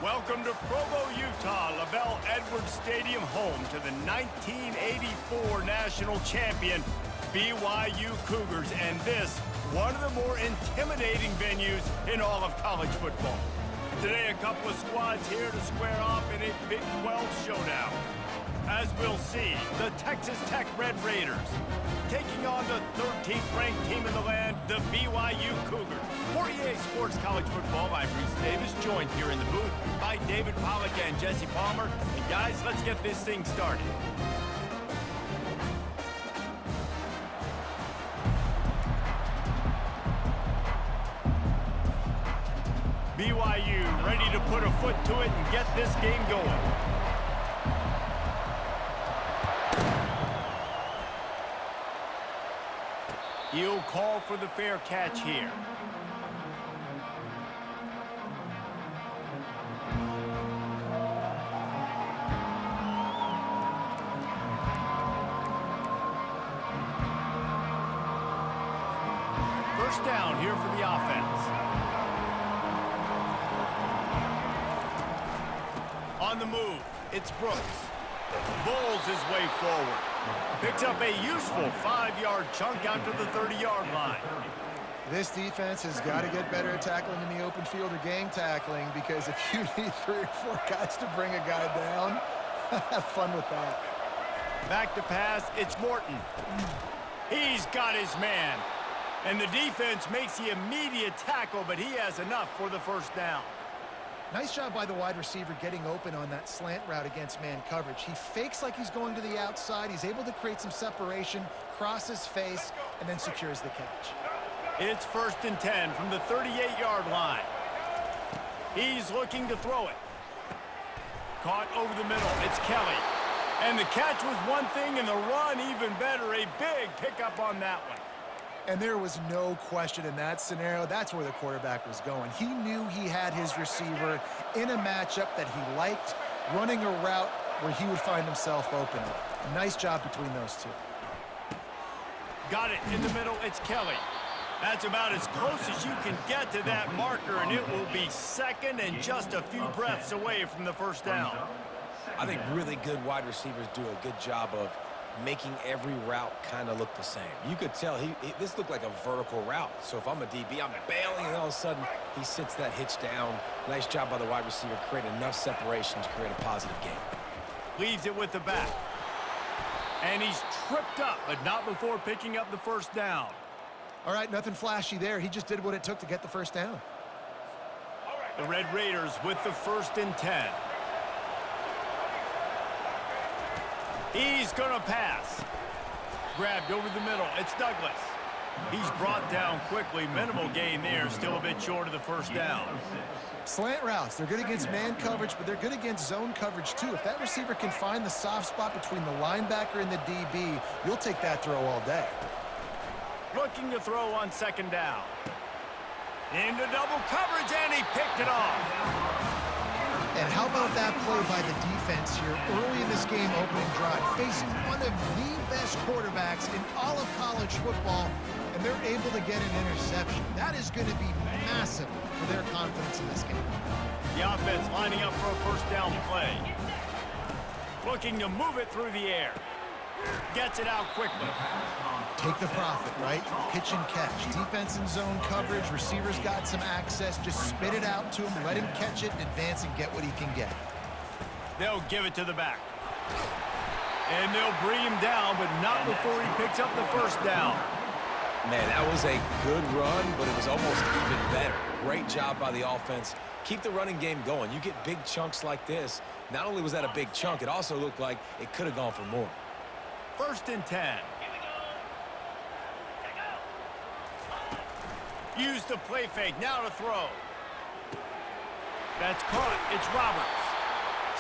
Welcome to Provo, Utah, LaVell Edwards Stadium, home to the 1984 national champion BYU Cougars, and this, one of the more intimidating venues in all of college football. Today, a couple of squads here to square off in a Big 12 showdown. As we'll see, the Texas Tech Red Raiders taking on the 13th ranked team in the land, the BYU Cougars. For EA Sports College Football, I'm Reese Davis, joined here in the booth by David Pollack and Jesse Palmer. And guys, let's get this thing started. BYU ready to put a foot to it and get this game going. He'll call for the fair catch here. First down here for the offense. On the move, it's Brooks. Bowls his way forward. Picks up a useful 5-yard chunk out to the 30-yard line. This defense has got to get better at tackling in the open field or gang tackling, because if you need 3 or 4 guys to bring a guy down, have fun with that. Back to pass, it's Morton. He's got his man. And the defense makes the immediate tackle, but he has enough for the first down. Nice job by the wide receiver getting open on that slant route against man coverage. He fakes like he's going to the outside. He's able to create some separation, cross his face, and then secures the catch. It's 1st and 10 from the 38-yard line. He's looking to throw it. Caught over the middle. It's Kelly. And the catch was one thing, and the run even better. A big pickup on that one. And there was no question in that scenario. That's where the quarterback was going. He knew he had his receiver in a matchup that he liked, running a route where he would find himself open. Nice job between those two. Got it in the middle. It's Kelly. That's about as close as you can get to that marker, and it will be second and just a few breaths away from the first down. I think really good wide receivers do a good job of making every route kind of look the same. You could tell this looked like a vertical route. So if I'm a DB, I'm bailing, and all of a sudden he sits that hitch down. Nice job by the wide receiver, create enough separation to create a positive game. Leaves it with the back. And he's tripped up, but not before picking up the first down. All right, nothing flashy there. He just did what it took to get the first down. The Red Raiders with the 1st and 10. He's going to pass. Grabbed over the middle. It's Douglas. He's brought down quickly. Minimal gain there. Still a bit short of the first down. Slant routes. They're good against man coverage, but they're good against zone coverage too. If that receiver can find the soft spot between the linebacker and the DB, you'll take that throw all day. Looking to throw on 2nd down. Into double coverage, and he picked it off. And how about that play by the defense here early in this game opening drive, facing one of the best quarterbacks in all of college football, and they're able to get an interception. That is going to be massive for their confidence in this game. The offense lining up for a first down play. Looking to move it through the air. Gets it out quickly. Take the profit, right? Pitch and catch. Defense and zone coverage. Receivers got some access. Just spit it out to him. Let him catch it, advance, and get what he can get. They'll give it to the back. And they'll bring him down, but not before he picks up the first down. Man, that was a good run, but it was almost even better. Great job by the offense. Keep the running game going. You get big chunks like this. Not only was that a big chunk, it also looked like it could have gone for more. 1st and 10. Use the play fake, now to throw. That's caught, it's Roberts.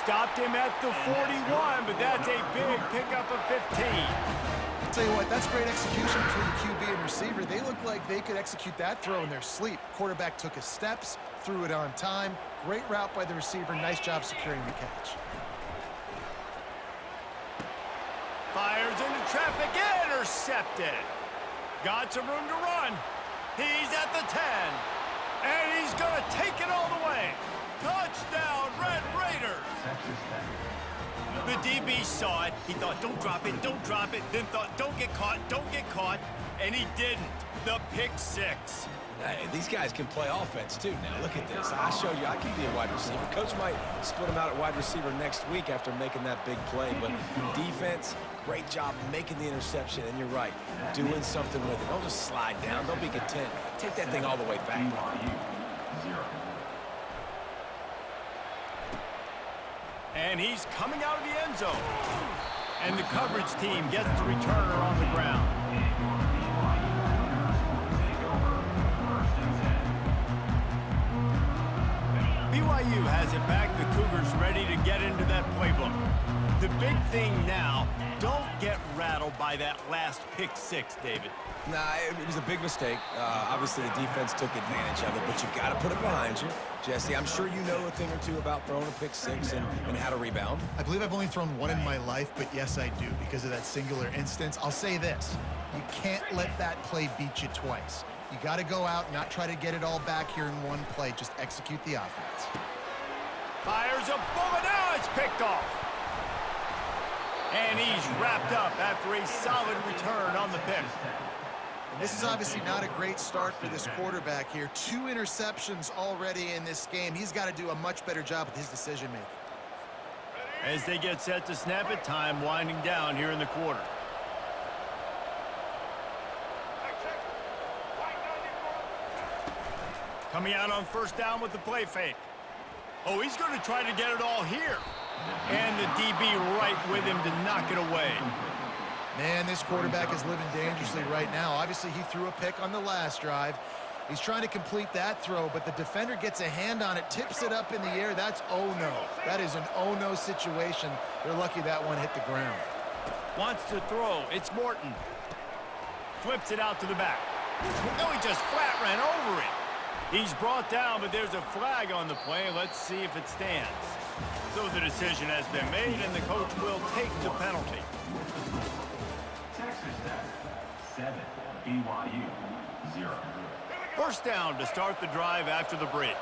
Stopped him at the 41, but that's a big pickup of 15. I'll tell you what, that's great execution between the QB and receiver. They look like they could execute that throw in their sleep. Quarterback took his steps, threw it on time. Great route by the receiver, nice job securing the catch. Fires into traffic, intercepted. Got some room to run. He's at the 10. And he's going to take it all the way. Touchdown, Red Raiders! The DB saw it. He thought, don't drop it, don't drop it. Then thought, don't get caught, and he didn't. The pick six. Hey, these guys can play offense, too. Now, look at this. I showed you I can be a wide receiver. Coach might split him out at wide receiver next week after making that big play. But defense, great job making the interception. And you're right, doing something with it. Don't just slide down. Don't be content. Take that thing all the way back. And he's coming out of the end zone. And the coverage team gets the returner on the ground. BYU has it back. The Cougars ready to get into that playbook. The big thing now, don't get rattled by that last pick six, David. Nah, it was a big mistake. Obviously, the defense took advantage of it, but you got to put it behind you. Jesse, I'm sure you know a thing or two about throwing a pick six and how to rebound. I believe I've only thrown one in my life, but yes, I do because of that singular instance. I'll say this. You can't let that play beat you twice. You got to go out and not try to get it all back here in one play. Just execute the offense. Fires a bullet. Now it's picked off. And he's wrapped up after a solid return on the pick. And this is obviously not a great start for this quarterback here. 2 interceptions already in this game. He's got to do a much better job with his decision-making. As they get set to snap it, time winding down here in the quarter. Coming out on first down with the play fake. Oh, he's going to try to get it all here. And the DB right with him to knock it away. Man, this quarterback is living dangerously right now. Obviously, he threw a pick on the last drive. He's trying to complete that throw, but the defender gets a hand on it, tips it up in the air. That's oh-no. That is an oh-no situation. They're lucky that one hit the ground. Wants to throw. It's Morton. Flips it out to the back. No, he just flat ran over it. He's brought down, but there's a flag on the play. Let's see if it stands. So the decision has been made, and the coach will take the penalty. Texas Tech 7, BYU 0. First down to start the drive after the break.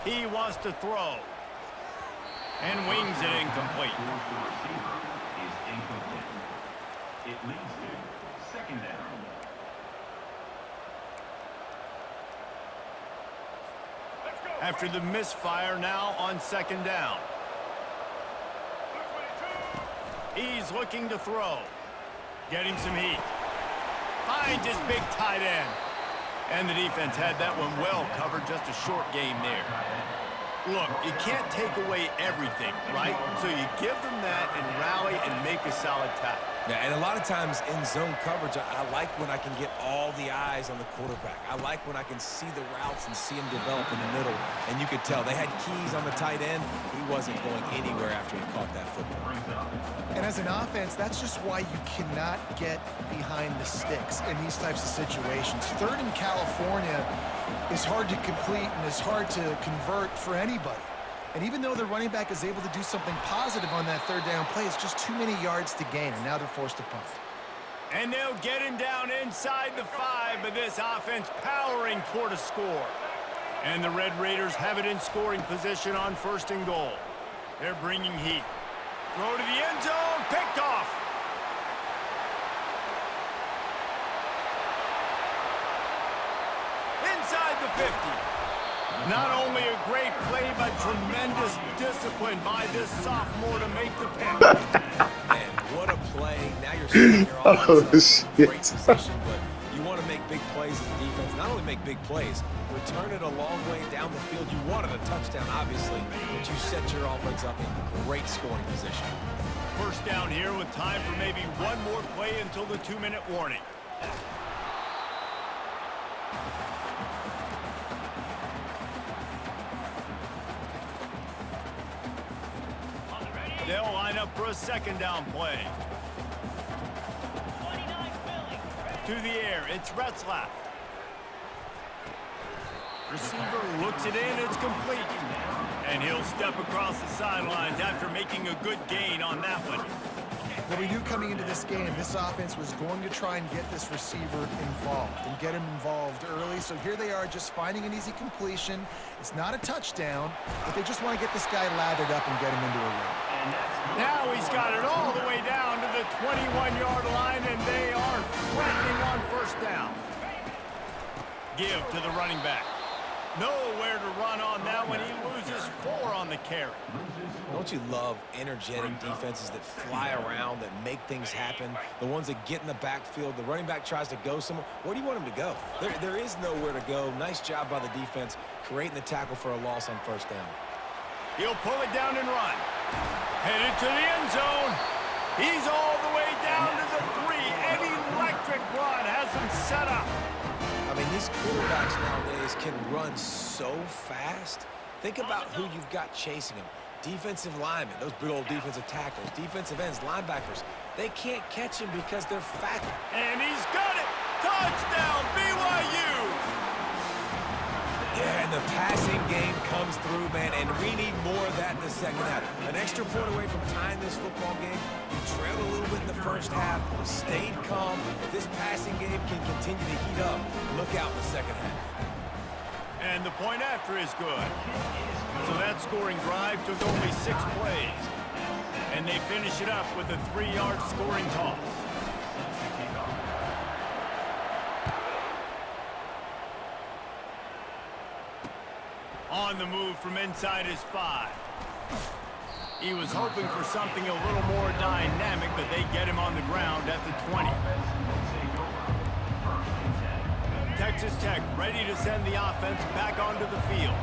He wants to throw. And wings it incomplete. The receiver is incomplete. It leads to second down. After the misfire, now on second down. He's looking to throw. Getting some heat. Finds his big tight end. And the defense had that one well covered. Just a short game there. Look, you can't take away everything, right? So you give them that and rally and make a solid tackle. Yeah, and a lot of times in zone coverage, I like when I can get all the eyes on the quarterback. I like when I can see the routes and see him develop in the middle. And you could tell they had keys on the tight end. He wasn't going anywhere after he caught that football. And as an offense, that's just why you cannot get behind the sticks in these types of situations. Third in California is hard to complete and is hard to convert for anybody. And even though the running back is able to do something positive on that third down play, it's just too many yards to gain, and now they're forced to punt. And they'll get him down inside the 5, but this offense powering toward a score. And the Red Raiders have it in scoring position on first and goal. They're bringing heat. Throw to the end zone, picked off. Inside the 50. Not only a great play, but tremendous discipline by this sophomore to make the pick. Man, what a play. Now you're setting your offense up in great position, but you want to make big plays as a defense. Not only make big plays, return it a long way down the field. You wanted a touchdown, obviously, but you set your offense up in great scoring position. First down here with time for maybe one more play until the 2-minute warning. They'll line up for a second down play. To the air, it's Retzlaff. Receiver looks it in, it's complete. And he'll step across the sidelines after making a good gain on that one. Well, we knew coming into this game, this offense was going to try and get this receiver involved and get him involved early. So here they are just finding an easy completion. It's not a touchdown, but they just want to get this guy lathered up and get him into a run. Now he's got it all the way down to the 21-yard line, and they are threatening on first down. Give to the running back. Nowhere to run on that one. He loses 4 on the carry. Don't you love energetic defenses that fly around, that make things happen? The ones that get in the backfield. The running back tries to go somewhere. Where do you want him to go? There is nowhere to go. Nice job by the defense creating the tackle for a loss on first down. He'll pull it down and run. Headed to the end zone. He's all the way down to the 3. An electric run has him set up. I mean, these quarterbacks nowadays can run so fast. Think about who you've got chasing them. Defensive linemen, those big old defensive tackles, defensive ends, linebackers. They can't catch him because they're fat. And he's got it. Touchdown, BYU. Yeah, and the passing game comes through, man, and we need more of that in the second half. An extra point away from tying this football game. You trailed a little bit in the first half, stayed calm. If this passing game can continue to heat up, look out in the second half. And the point after is good. So that scoring drive took only 6 plays. And they finish it up with a 3-yard scoring toss. On the move from inside his 5. He was hoping for something a little more dynamic, but they get him on the ground at the 20. Texas Tech ready to send the offense back onto the field.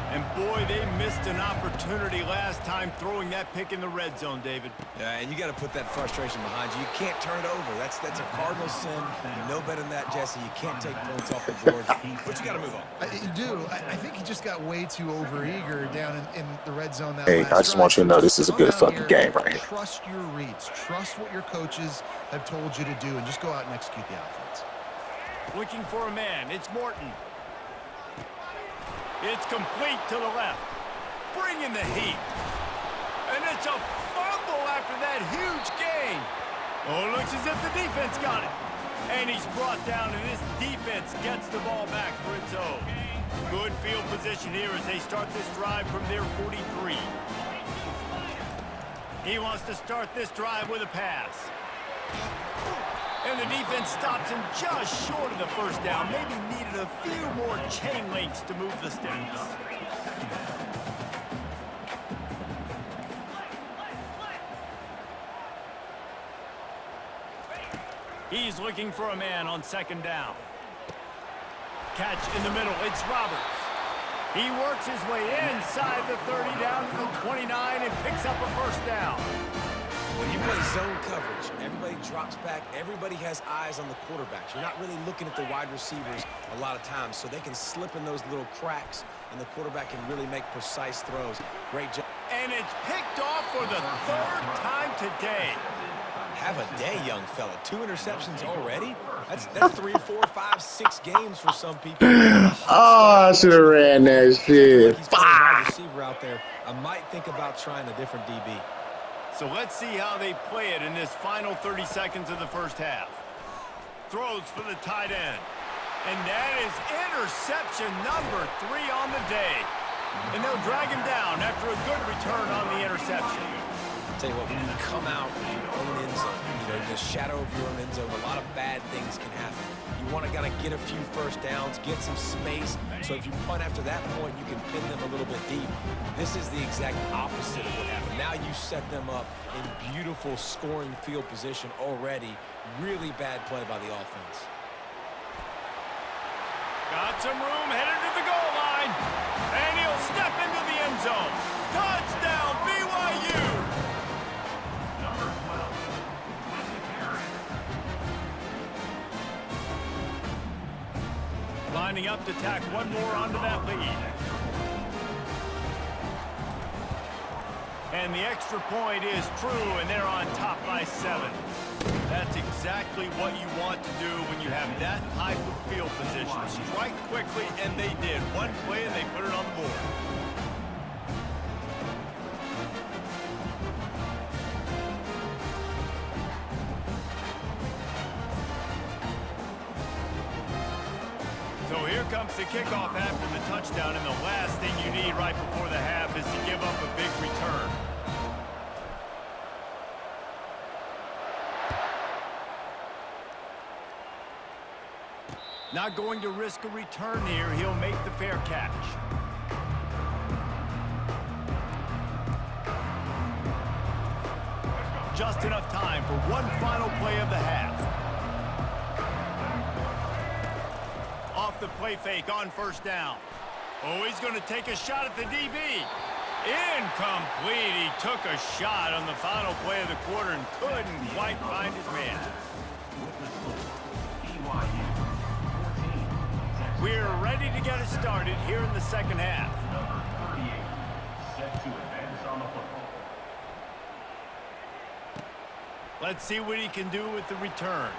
And boy, they missed an opportunity last time throwing that pick in the red zone, David. Yeah, and you got to put that frustration behind you. You can't turn it over. That's a cardinal sin. You know better than that, Jesse. You can't take points off the board, but you got to move on. You do. I think he just got way too overeager down in the red zone. That Hey, I just want you to know this is a good fucking game right here. Trust your reads. Trust what your coaches have told you to do, and just go out and execute the offense. Looking for a man. It's Morton. It's complete to the left. Bringing the heat. And it's a fumble after that huge gain. Oh, it looks as if the defense got it. And he's brought down, and this defense gets the ball back for its own. Good field position here as they start this drive from their 43. He wants to start this drive with a pass. And the defense stops him just short of the first down. Maybe needed a few more chain links to move the sticks. He's looking for a man on second down. Catch in the middle. It's Roberts. He works his way inside the 30 down to the 29 and picks up a first down. When you play zone coverage, everybody drops back. Everybody has eyes on the quarterbacks. You're not really looking at the wide receivers a lot of times, so they can slip in those little cracks, and the quarterback can really make precise throws. Great job. And it's picked off for the 3rd time today. Have a day, young fella. 2 interceptions already? That's 3, 4, 5, 6 games for some people. Oh, I should have ran that shit. He's playing a wide receiver out there. I might think about trying a different DB. So let's see how they play it in this final 30 seconds of the first half. Throws for the tight end. And that is interception number 3 on the day. And they'll drag him down after a good return on the interception. I'll tell you what, when you come out of your own end zone, the shadow of your own end zone, a lot of bad things can happen. You want to kind of get a few first downs, get some space, so if you punt after that point, you can pin them a little bit deep. This is the exact opposite of what happened. Now you set them up in beautiful scoring field position already. Really bad play by the offense. Got some room, headed to the goal line. And he'll step into the end zone. Touchdown, BYU! Number 12, Quentin Harris. Lining up to tack one more onto that lead. And the extra point is true, and they're on top by 7. That's exactly what you want to do when you have that type of field position. Strike quickly, and they did. One play, and they put it on the board. comes to kickoff after the touchdown, and the last thing you need right before the half is to give up a big return. Not going to risk a return here. He'll make the fair catch. Just enough time for one final play of the half. Off the play fake on first down. Oh, he's going to take a shot at the DB. Incomplete. He took a shot on the final play of the quarter and couldn't quite find his man. We're ready to get it started here in the second half. Number 38, set to advance on the football. Let's see what he can do with the return.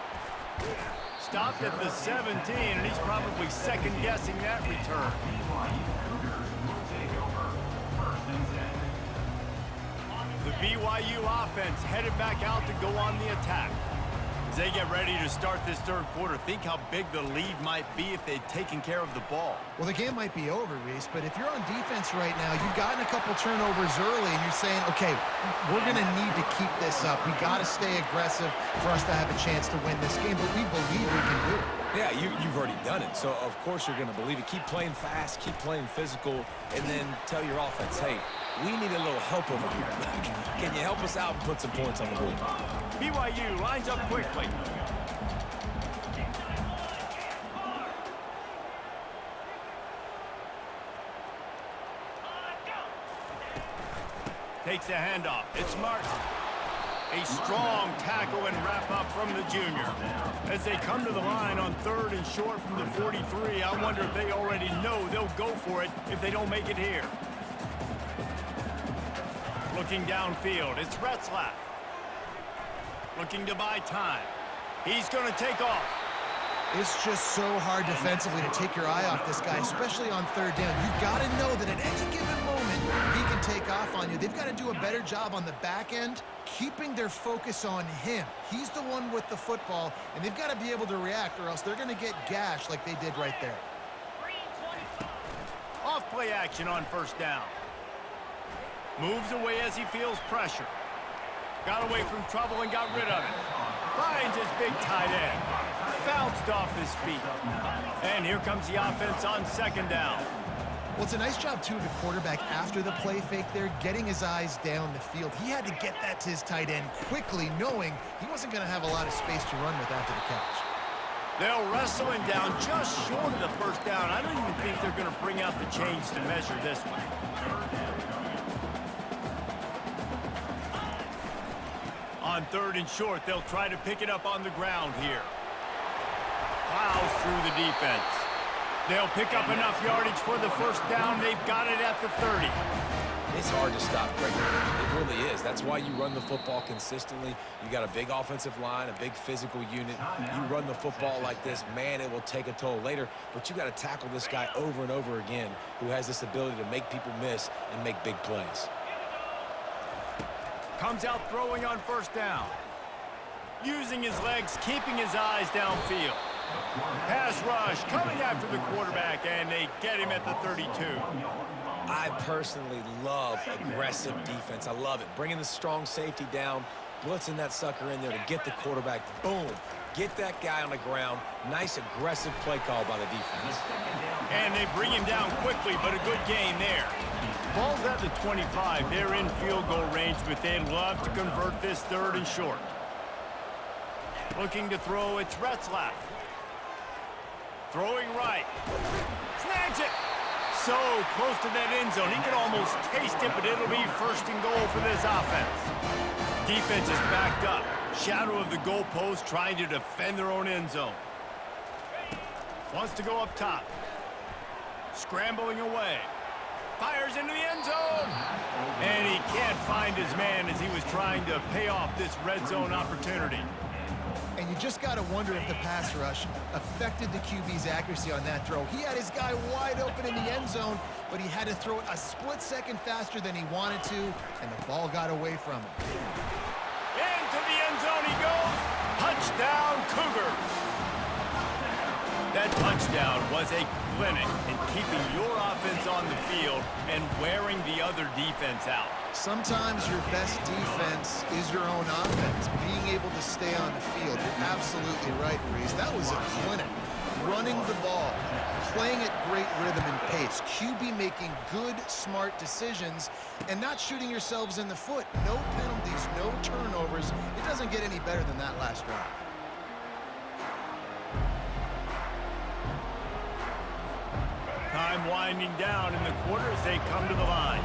Stopped at the 17, and he's probably second-guessing that return. The BYU offense headed back out to go on the attack. As they get ready to start this third quarter, think how big the lead might be if they'd taken care of the ball. Well, the game might be over, Reese, but if you're on defense right now, you've gotten a couple turnovers early, and you're saying, okay, we're going to need to keep this up. We got to stay aggressive for us to have a chance to win this game, but we believe we can do it. Yeah, you've already done it, so of course you're going to believe it. Keep playing fast, keep playing physical, and then tell your offense, hey, we need a little help over here. Can you help us out and put some points on the board? BYU lines up quickly. Takes the handoff. It's Martin. A strong tackle and wrap up from the junior. As they come to the line on third and short from the 43, I wonder if they already know they'll go for it if they don't make it here. Looking downfield, it's Retzlaff. Looking to buy time. He's going to take off. It's just so hard defensively to take your eye off this guy, especially on third down. You've got to know that at any given moment, he can take off on you. They've got to do a better job on the back end, keeping their focus on him. He's the one with the football, and they've got to be able to react, or else they're going to get gashed like they did right there. Off play action on first down. Moves away as he feels pressure. Got away from trouble and got rid of it. Finds his big tight end. Bounced off his feet. And here comes the offense on second down. Well, it's a nice job, too, of the quarterback after the play fake there, getting his eyes down the field. He had to get that to his tight end quickly, knowing he wasn't going to have a lot of space to run with after the catch. They'll wrestle him down just short of the first down. I don't even think they're going to bring out the chains to measure this one. On third and short, they'll try to pick it up on the ground here. Plows through the defense. They'll pick up enough yardage for the first down. They've got it at the 30. It's hard to stop Greg Newsome. It really is. That's why you run the football consistently. You got a big offensive line, a big physical unit. You run the football like this, man, it will take a toll later. But you got to tackle this guy over and over again who has this ability to make people miss and make big plays. Comes out throwing on first down. Using his legs, keeping his eyes downfield. Pass rush coming after the quarterback, and they get him at the 32. I personally love aggressive defense. I love it. Bringing the strong safety down, blitzing that sucker in there to get the quarterback. Boom. Get that guy on the ground. Nice aggressive play call by the defense. And they bring him down quickly, but a good gain there. Ball's at the 25. They're in field goal range, but they'd love to convert this third and short. Looking to throw, it's Retzlaff. Throwing right. Snags it. So close to that end zone. He could almost taste it, but it'll be first and goal for this offense. Defense is backed up. Shadow of the goalpost, trying to defend their own end zone. Wants to go up top. Scrambling away. Fires into the end zone. And he can't find his man as he was trying to pay off this red zone opportunity. And you just got to wonder if the pass rush affected the QB's accuracy on that throw. He had his guy wide open in the end zone, but he had to throw it a split second faster than he wanted to, and the ball got away from him. Into the end zone he goes. Touchdown, Cougars. That touchdown was a clinic in keeping your offense on the field and wearing the other defense out. Sometimes your best defense is your own offense, being able to stay on the field. You're absolutely right, Reese. That was a clinic. Running the ball, playing at great rhythm and pace. QB making good, smart decisions, and not shooting yourselves in the foot. No penalties, no turnovers. It doesn't get any better than that last drive. Time winding down in the quarter as they come to the line.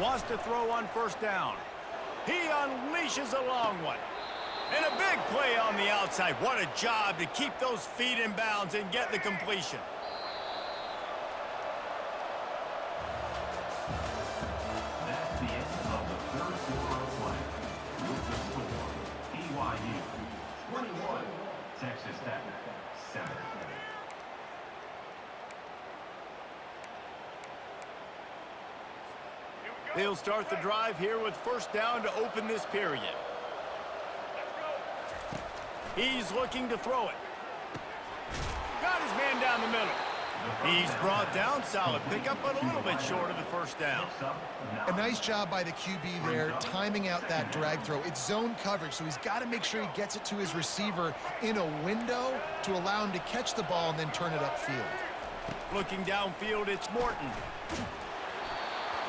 Wants to throw on first down. He unleashes a long one. And a big play on the outside. What a job to keep those feet in bounds and get the completion. That's the end of the third quarter of play. With the score, BYU 21, Texas Tech 7. They'll start the drive here with first down to open this period. He's looking to throw it. Got his man down the middle. He's brought down. Solid pickup, but a little bit short of the first down. A nice job by the QB there, timing out that drag throw. It's zone coverage, so he's got to make sure he gets it to his receiver in a window to allow him to catch the ball and then turn it upfield. Looking downfield, it's Morton.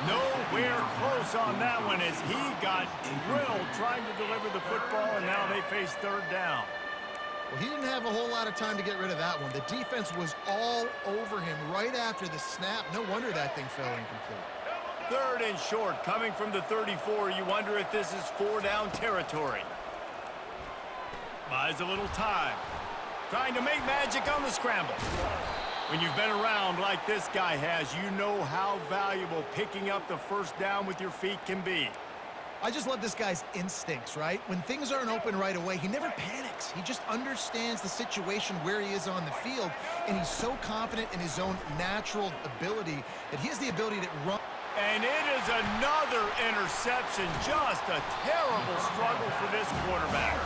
Nowhere close on that one as he got drilled trying to deliver the football, and now they face third down. Well, he didn't have a whole lot of time to get rid of that one. The defense was all over him right after the snap. No wonder that thing fell incomplete. Third and short, coming from the 34. You wonder if this is four-down territory. Buys a little time. Trying to make magic on the scramble. When you've been around like this guy has, you know how valuable picking up the first down with your feet can be. I just love this guy's instincts, right? When things aren't open right away, he never panics. He just understands the situation where he is on the field, and he's so confident in his own natural ability that he has the ability to run. And it is another interception. Just a terrible struggle for this quarterback.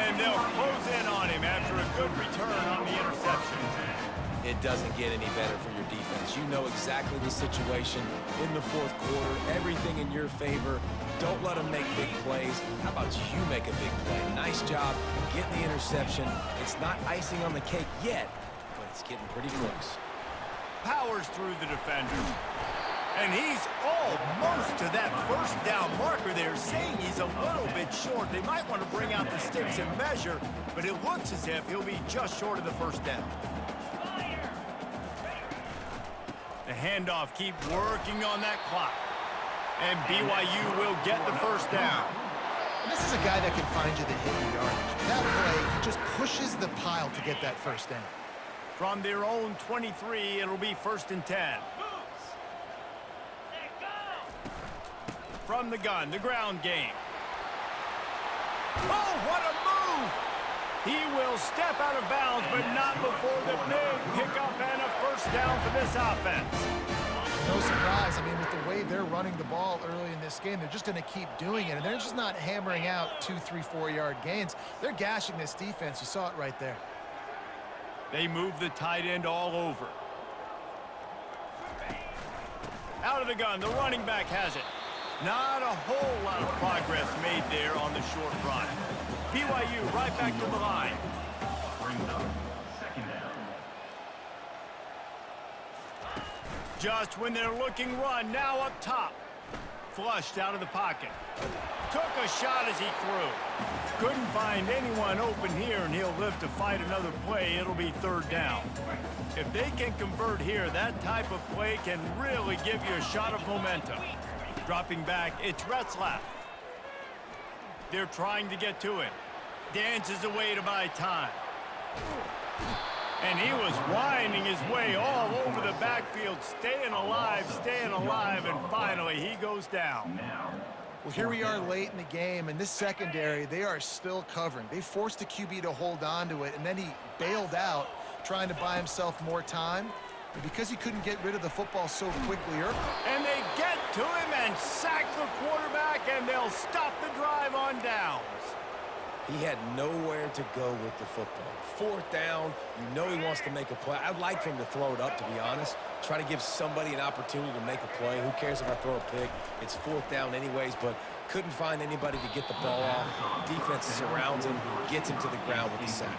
And they'll close in on him after a good return on the interception. It doesn't get any better for your defense. You know exactly the situation in the fourth quarter. Everything in your favor. Don't let them make big plays. How about you make a big play? Nice job getting the interception. It's not icing on the cake yet, but it's getting pretty close. Powers through the defender. And he's almost to that first down marker there, saying he's a little bit short. They might want to bring out the sticks and measure, but it looks as if he'll be just short of the first down. The handoff, keep working on that clock. And BYU will get the first down. And this is a guy that can find you the hidden yardage. That play, he just pushes the pile to get that first down. From their own 23, it'll be first and 10. From the gun, the ground game. Oh, what a move! He will step out of bounds, but not before the big pickup and a first down for this offense. No surprise. I mean, with the way they're running the ball early in this game, they're just going to keep doing it. And they're just not hammering out 2, 3, 4-yard gains. They're gashing this defense. You saw it right there. They move the tight end all over. Out of the gun, the running back has it. Not a whole lot of progress made there on the short run. BYU right back to the line. Brings up second down. Just when they're looking run, now up top. Flushed out of the pocket. Took a shot as he threw. Couldn't find anyone open here, and he'll live to fight another play. It'll be third down. If they can convert here, that type of play can really give you a shot of momentum. Dropping back, it's Retzlaff. They're trying to get to him. Dances away to buy time. And he was winding his way all over the backfield, staying alive, and finally he goes down. Well, here we are late in the game, and this secondary, they are still covering. They forced the QB to hold on to it, and then he bailed out, trying to buy himself more time. And because he couldn't get rid of the football so quickly, and they get to him and sack the quarterback, and they'll stop the drive on downs. He had nowhere to go with the football. Fourth down, you know he wants to make a play. I'd like for him to throw it up, to be honest. Try to give somebody an opportunity to make a play. Who cares if I throw a pick? It's fourth down anyways, but couldn't find anybody to get the ball off. Defense surrounds him, gets him to the ground with the sack.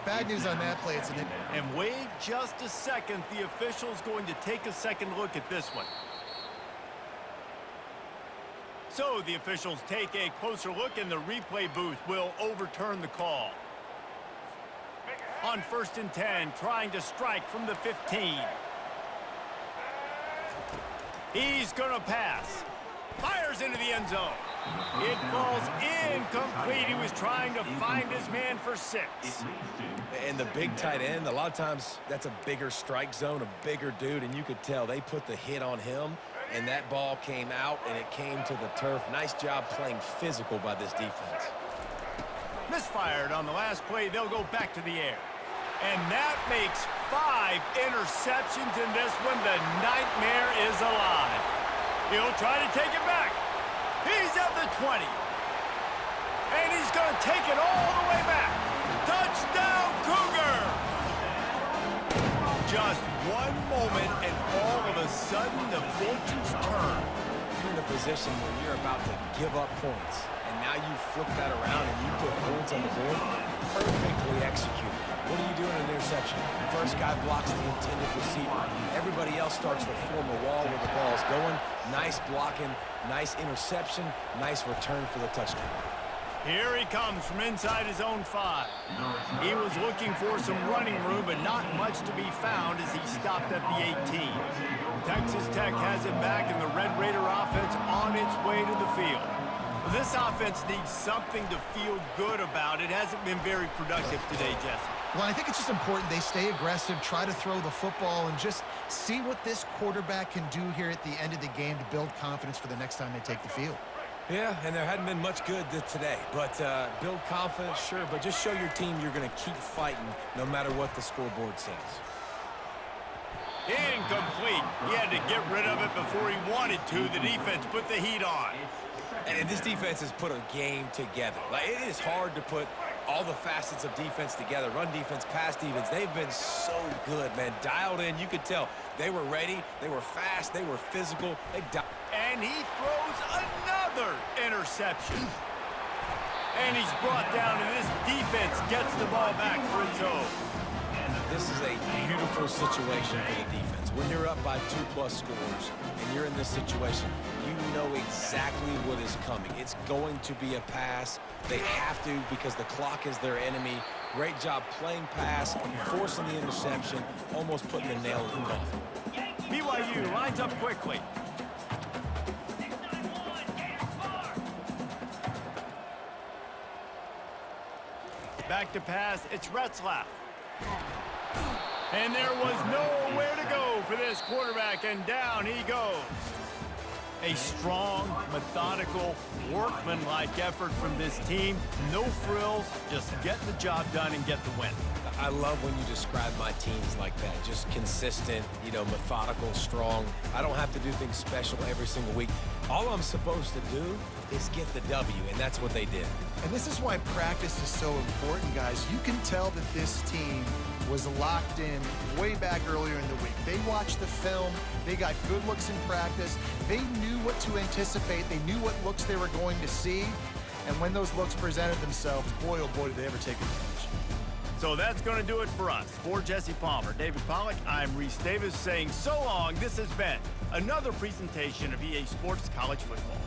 Bad news on that play. It's an... And wait just a second. The official's going to take a second look at this one. So the officials take a closer look, and the replay booth will overturn the call. On 1st and 10, trying to strike from the 15. He's going to pass. Fires into the end zone. It falls incomplete. He was trying to find his man for 6. And the big tight end, a lot of times that's a bigger strike zone, a bigger dude, and you could tell they put the hit on him, and that ball came out, and it came to the turf. Nice job playing physical by this defense. Misfired on the last play. They'll go back to the air. And that makes 5 interceptions in this one. The nightmare is alive. He'll try to take it back. He's at the 20. And he's going to take it all the way back. Touchdown, Cougar! Just one moment, and all of a sudden, the fortunes turn. You're in a position where you're about to give up points. And now you flip that around and you put points on the board. Perfectly executed. What do you do in an interception? The first guy blocks the intended receiver. Everybody else starts to form a wall where the ball's going. Nice blocking, nice interception, nice return for the touchdown. Here he comes from inside his own 5. He was looking for some running room, but not much to be found as he stopped at the 18. Texas Tech has it back, and the Red Raider offense on its way to the field. This offense needs something to feel good about. It hasn't been very productive today, Jesse. Well, I think it's just important they stay aggressive, try to throw the football, and just see what this quarterback can do here at the end of the game to build confidence for the next time they take the field. Yeah, and there hadn't been much good today. But build confidence, sure, but just show your team you're going to keep fighting no matter what the scoreboard says. Incomplete. He had to get rid of it before he wanted to. The defense put the heat on. And this defense has put a game together. Like, it is hard to put all the facets of defense together. Run defense, pass defense. They've been so good, man. Dialed in. You could tell they were ready. They were fast. They were physical. And he throws another interception. And he's brought down, and this defense gets the ball back for its own. This is a beautiful situation for the defense. When you're up by 2+ scores and you're in this situation, you know exactly what is coming. It's going to be a pass. They have to because the clock is their enemy. Great job playing pass, forcing the interception, almost putting the nail in the coffin. BYU lines up quickly. Back to pass, it's Retzlaff. And there was nowhere to go for this quarterback, and down he goes. A strong, methodical, workmanlike effort from this team. No frills, just get the job done and get the win. I love when you describe my teams like that. Just consistent, you know, methodical, strong. I don't have to do things special every single week. All I'm supposed to do is get the W, and that's what they did. And this is why practice is so important, guys. You can tell that this team was locked in way back earlier in the week. They watched the film. They got good looks in practice. They knew what to anticipate. They knew what looks they were going to see. And when those looks presented themselves, boy, oh boy, did they ever take advantage. So that's going to do it for us. For Jesse Palmer, David Pollack, I'm Reese Davis saying so long. This has been another presentation of EA Sports College Football.